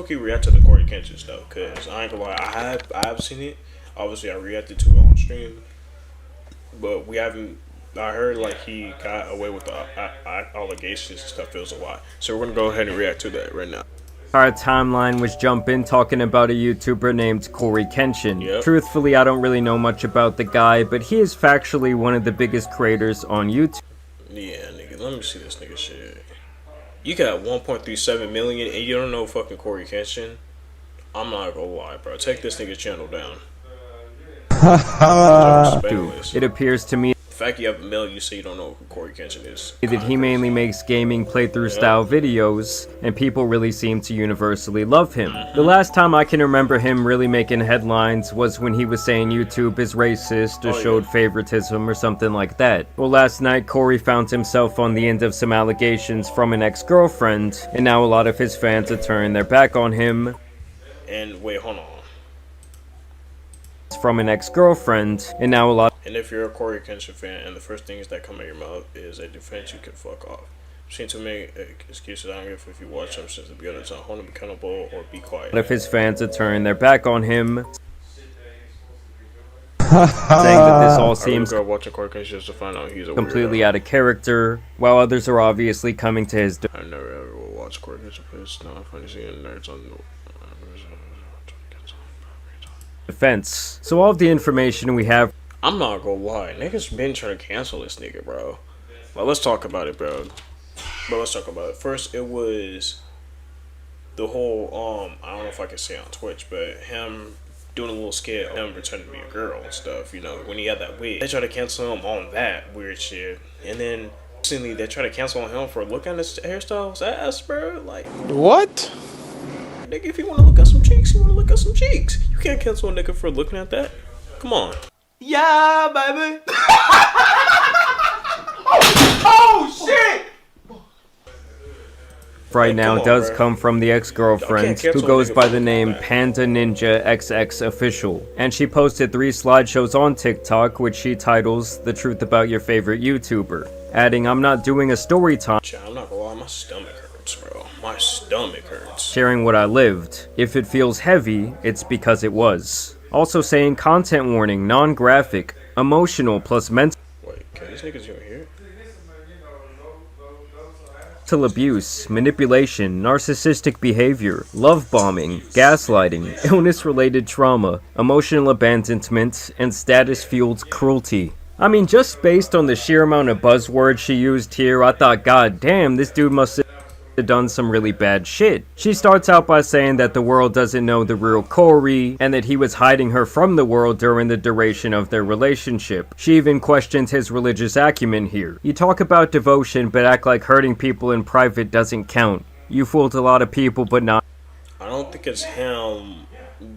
Okay, react to the Coryxkenshin stuff, cause I ain't gonna lie, I have seen it. Obviously, I reacted to it on stream, but we haven't. I heard like he got away with the allegations and stuff. Feels a lot, so we're gonna go ahead and react to that right now. Our timeline was jumping talking about a YouTuber named Coryxkenshin. Yep. Truthfully, I don't really know much about the guy, but he is factually one of the biggest creators on YouTube. Yeah, nigga, let me see this nigga shit. You got 1.37 million and you don't know fucking Coryxkenshin? I'm not gonna lie, bro. Take this nigga's channel down. Dude, it appears to me the fact you have a million, you say you don't know who Coryxkenshin is. That he mainly makes gaming playthrough style videos, and people really seem to universally love him. The last time I can remember him really making headlines was when he was saying YouTube is racist or showed favoritism or something like that. Well, last night Cory found himself on the end of some allegations from an ex-girlfriend, and now a lot of his fans are turning their back on him. And wait, hold on. From an ex-girlfriend, and now a lot. And if you're a Coryxkenshin fan and the first things that come out of your mouth is a defense, you can fuck off. I've seen too many excuses. I don't give if you watch them since the beginning of the time. Hold him accountable or be quiet. If his fans are turning their back on him, saying that this all seems watching Coryxkenshin just to find out he's a completely weirdo. out of character, while others are obviously coming to his I never ever will watch Coryxkenshin, but it's not funny seeing nerds on defense. So all of the information we have. I'm not gonna lie, niggas been trying to cancel this nigga, bro. Well, let's talk about it, bro. First, it was the whole I don't know if I can say it on Twitch, but him doing a little skit, him pretending to be a girl and stuff. You know, when he had that wig, they tried to cancel him on that weird shit, and then recently they tried to cancel him for looking at his hairstyles ass, bro. Like what? Nigga, if you want to look at some cheeks, you want to look at some cheeks. You can't cancel a nigga for looking at that. Come on. Yeah, baby. oh shit! Right now does come from the ex-girlfriend who goes by the name Panda Ninja XX Official, and she posted 3 slideshows on TikTok which she titles "The Truth About Your Favorite YouTuber," adding, "I'm not doing a story time. I'm not gonna lie, my stomach hurts, bro. My stomach hurts. Sharing what I lived. If it feels heavy, it's because it was." Also saying content warning, non-graphic, emotional plus mental Can these niggas even hear? abuse, manipulation, narcissistic behavior, love bombing, gaslighting, illness-related trauma, emotional abandonment, and status-fueled cruelty. I mean, just based on the sheer amount of buzzwords she used here, I thought, god damn, this dude must have done some really bad shit. She starts out by saying that the world doesn't know the real Cory, and that he was hiding her from the world during the duration of their relationship. She even questions his religious acumen here. You talk about devotion, but act like hurting people in private doesn't count. You fooled a lot of people, but not. I don't think it's him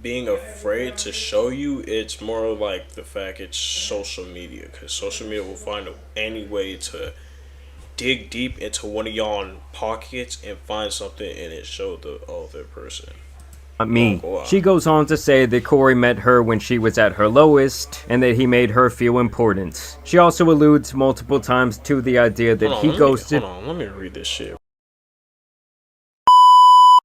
being afraid to show you. It's more like the fact it's social media, because social media will find any way to dig deep into one of y'all pockets and find something and it showed the other person. Not me. She goes on to say that Cory met her when she was at her lowest and that he made her feel important. She also alludes multiple times to the idea that he ghosted. Hold on, let me read this shit.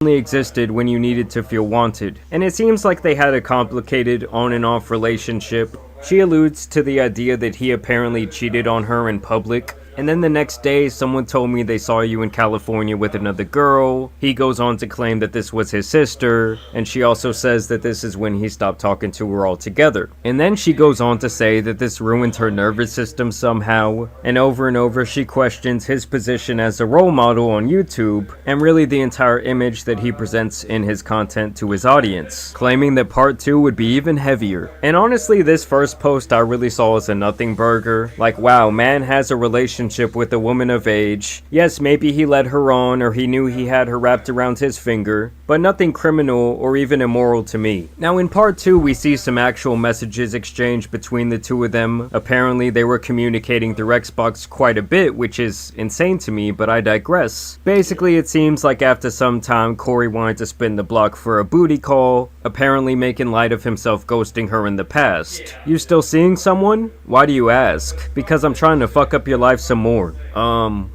Only existed when you needed to feel wanted, and it seems like they had a complicated on and off relationship. She alludes to the idea that he apparently cheated on her in public, and then the next day someone told me they saw you in California with another girl. He goes on to claim that this was his sister, and she also says that this is when he stopped talking to her altogether. And then she goes on to say that this ruined her nervous system somehow, and over she questions his position as a role model on YouTube, and really the entire image that he presents in his content to his audience, claiming that part 2 would be even heavier. And honestly, this first post I really saw as a nothing burger. Like, wow, man has a relationship with a woman of age. Yes, maybe he led her on or he knew he had her wrapped around his finger, but nothing criminal or even immoral to me. Now in part 2 we see some actual messages exchanged between the two of them. Apparently they were communicating through Xbox quite a bit, which is insane to me, but I digress. Basically it seems like after some time Cory wanted to spin the block for a booty call, apparently making light of himself ghosting her in the past. You still seeing someone? Why do you ask? Because I'm trying to fuck up your life some more.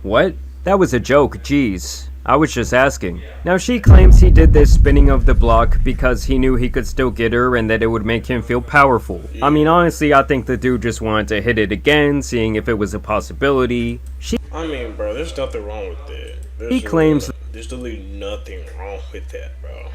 What? That was a joke, jeez. I was just asking. Now she claims he did this spinning of the block because he knew he could still get her and that it would make him feel powerful. I mean, honestly, I think the dude just wanted to hit it again, seeing if it was a possibility. I mean, bro, there's nothing wrong with that. He claims there's literally nothing wrong with that, bro.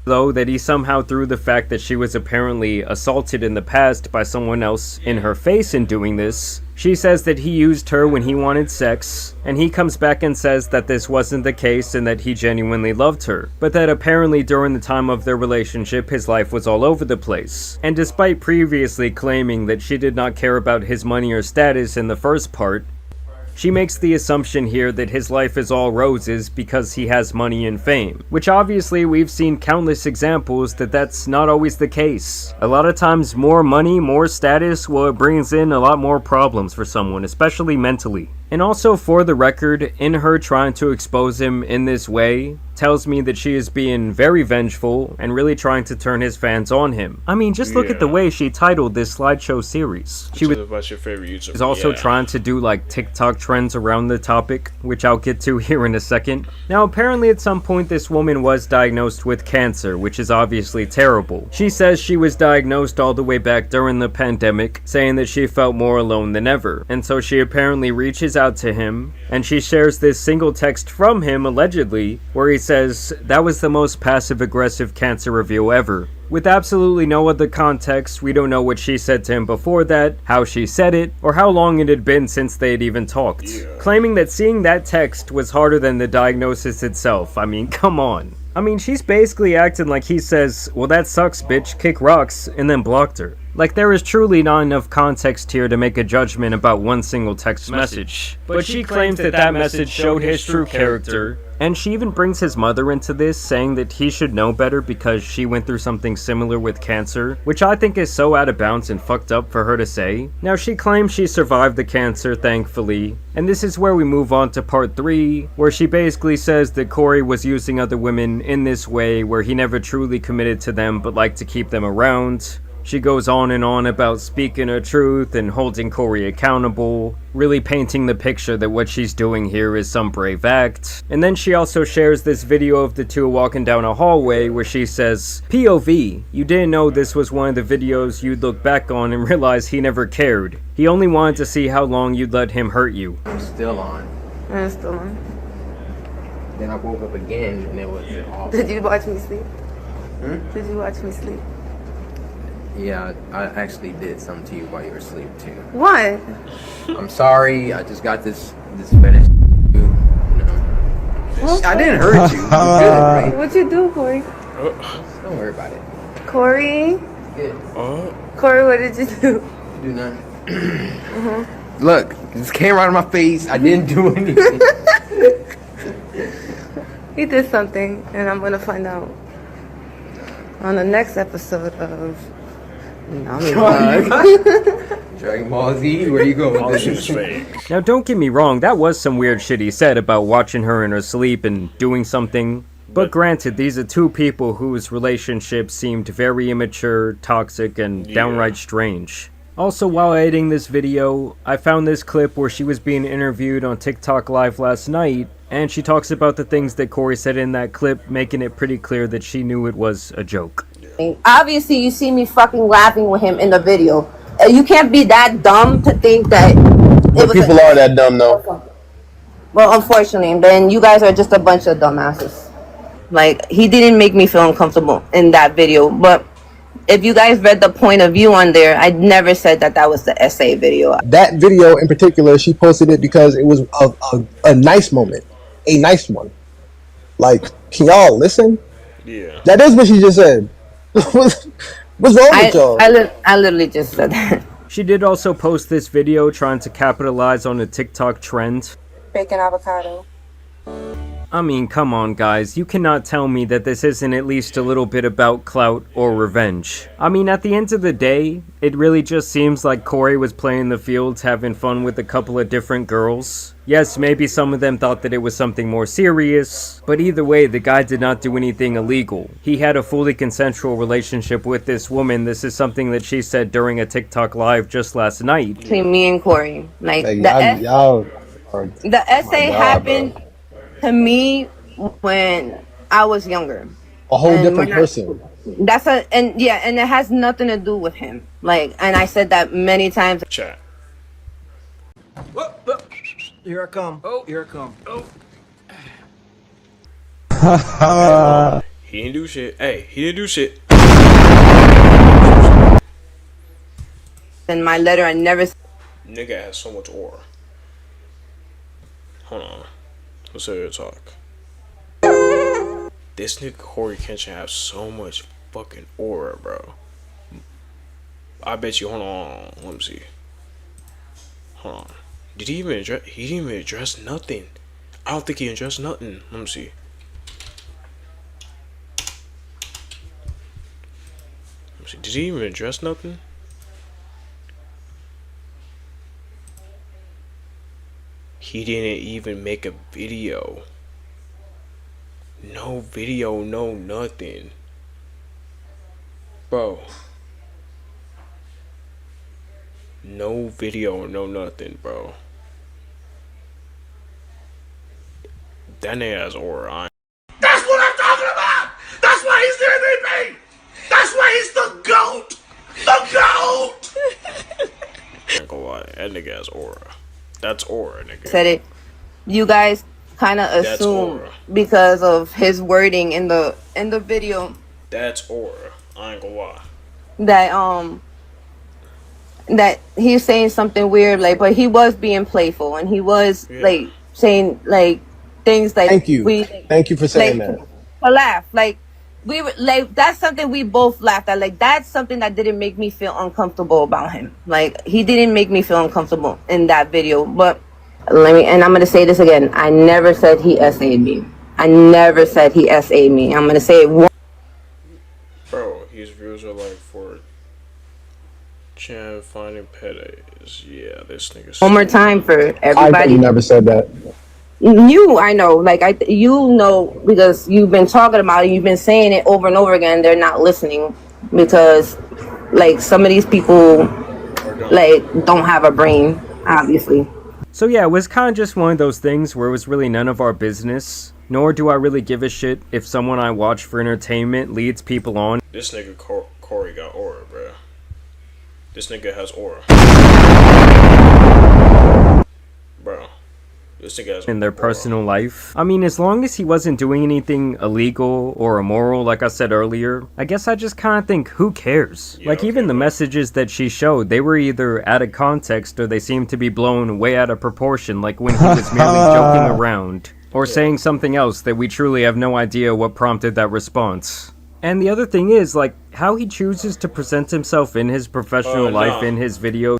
Though, that he somehow threw the fact that she was apparently assaulted in the past by someone else in her face in doing this. She says that he used her when he wanted sex, and he comes back and says that this wasn't the case and that he genuinely loved her, but that apparently during the time of their relationship his life was all over the place. And despite previously claiming that she did not care about his money or status in the first part, she makes the assumption here that his life is all roses because he has money and fame, which obviously we've seen countless examples that that's not always the case. A lot of times more money, more status, well, it brings in a lot more problems for someone, especially mentally. And also, for the record, in her trying to expose him in this way, tells me that she is being very vengeful and really trying to turn his fans on him. I mean, just look at the way she titled this slideshow series. She was about your favorite YouTuber. is also trying to do like TikTok trends around the topic, which I'll get to here in a second. Now, apparently at some point this woman was diagnosed with cancer, which is obviously terrible. She says she was diagnosed all the way back during the pandemic, saying that she felt more alone than ever. And so she apparently reaches out to him, and she shares this single text from him, allegedly, where he says, "That was the most passive-aggressive cancer reveal ever." With absolutely no other context, we don't know what she said to him before that, how she said it, or how long it had been since they had even talked. Claiming that seeing that text was harder than the diagnosis itself. I mean, come on. I mean, she's basically acting like he says, "Well, that sucks, bitch, kick rocks," and then blocked her. Like, there is truly not enough context here to make a judgment about one single text message. But she claims that that message showed his true character, and she even brings his mother into this, saying that he should know better because she went through something similar with cancer, which I think is so out of bounds and fucked up for her to say. Now, she claims she survived the cancer, thankfully, and this is where we move on to part 3, where she basically says that Cory was using other women in this way, where he never truly committed to them but liked to keep them around. She goes on and on about speaking her truth and holding Cory accountable, really painting the picture that what she's doing here is some brave act. And then she also shares this video of the two walking down a hallway where she says, "POV, you didn't know this was one of the videos you'd look back on and realize he never cared. He only wanted to see how long you'd let him hurt you." I'm still on. I'm still on. Then I woke up again and it was awful. Did you watch me sleep? Did you watch me sleep? Yeah, I actually did something to you while you were asleep too. What? I'm sorry. I just got this fetish. You know. I didn't hurt you. You good, right? What'd you do, Cory? Don't worry about it. Cory? Good. Cory, what did you do? Do nothing. Look, this came right in my face. I didn't do anything. He did something, and I'm gonna find out on the next episode of Dragon Ball Z, where you going with She's this? fake. Now, don't get me wrong, that was some weird shit he said about watching her in her sleep and doing something. But granted, these are two people whose relationship seemed very immature, toxic, and downright strange. Also, while editing this video, I found this clip where she was being interviewed on TikTok Live last night, and she talks about the things that Cory said in that clip, making it pretty clear that she knew it was a joke. Obviously, you see me fucking laughing with him in the video. You can't be that dumb to think that. But people are that dumb, though. Well, unfortunately, then you guys are just a bunch of dumbasses. Like, he didn't make me feel uncomfortable in that video. But if you guys read the point of view on there, I never said that that was the essay video. That video in particular, she posted it because it was a nice moment. A nice one. Like, can y'all listen? Yeah. That is what she just said. What's wrong with y'all? I literally just said that. She did also post this video trying to capitalize on a TikTok trend. Bacon avocado. I mean, come on guys, you cannot tell me that this isn't at least a little bit about clout or revenge. I mean, at the end of the day, it really just seems like Cory was playing the fields, having fun with a couple of different girls. Yes, maybe some of them thought that it was something more serious, but either way, the guy did not do anything illegal. He had a fully consensual relationship with this woman. This is something that she said during a TikTok live just last night. Between me and Cory. Like, Like, the y'all are, essay God, happened. to me when I was younger. A whole And different when person. That's a and yeah, and it has nothing to do with him. Like, and I said that many times. Chat. Here I come. Oh, here I come. Oh. He didn't do shit. Hey, he didn't do shit. In my letter, I never. Nigga has so much aura. Hold on. Let's hear you talk. This nigga Coryxkenshin has so much fucking aura, bro. I bet you. Hold on. Let me see. Hold on. Did he even address? He didn't even address nothing. I don't think he addressed nothing. Let me see. Let me see. Did he even address nothing? He didn't even make a video. No video, no nothing. Bro. No video, no nothing, bro. That nigga has aura. That's what I'm talking about! That's why he's the MVP! That's why he's the GOAT! The GOAT! I ain't gonna lie, that nigga has aura. That's aura, nigga. Said it. You guys kind of assume because of his wording in the video That's aura. I ain't gonna lie. that he's saying something weird, like, but he was being playful and he was like saying like things like Thank you. Thank you for saying like, that. to laugh, like we were like, that's something we both laughed at. Like, that's something that didn't make me feel uncomfortable about him. Like, he didn't make me feel uncomfortable in that video. But and I'm gonna say this again, I never said he SA'd me. I never said he SA'd me. I'm gonna say it one. Bro, his views are like for Chan finding petties. Yeah, this nigga's One more time for I everybody. never said that. I know, like you know, because you've been talking about it, you've been saying it over and over again. They're not listening because, like, some of these people, like, don't have a brain, obviously. So yeah, it was kind of just one of those things where it was really none of our business. Nor do I really give a shit if someone I watch for entertainment leads people on. This nigga Cory got aura, bro. This nigga has aura. Bro. This nigga has in their personal life. I mean, as long as he wasn't doing anything illegal or immoral, like I said earlier, I guess I just kind of think, who cares? Yeah, like, even the messages that she showed, they were either out of context or they seemed to be blown way out of proportion, like when he was merely joking around. Or saying something else that we truly have no idea what prompted that response. And the other thing is, like, how he chooses to present himself in his professional life, in his videos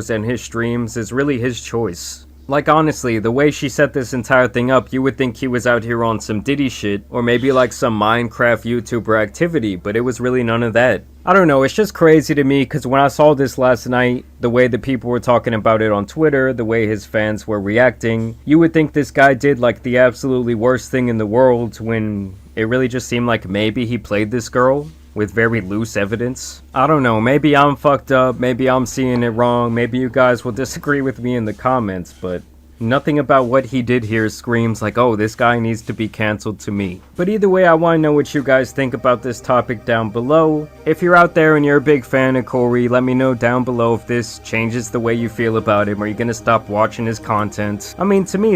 and his streams is really his choice. Like, honestly, the way she set this entire thing up, you would think he was out here on some Diddy shit, or maybe like some Minecraft YouTuber activity, but it was really none of that. I don't know, it's just crazy to me, because when I saw this last night, the way the people were talking about it on Twitter, the way his fans were reacting, you would think this guy did like the absolutely worst thing in the world, when it really just seemed like maybe he played this girl with very loose evidence. I don't know, maybe I'm fucked up, maybe I'm seeing it wrong, maybe you guys will disagree with me in the comments, but nothing about what he did here screams like, oh, this guy needs to be cancelled to me. But either way, I want to know what you guys think about this topic down below. If you're out there and you're a big fan of Cory, let me know down below if this changes the way you feel about him. Are you gonna stop watching his content? I mean, to me,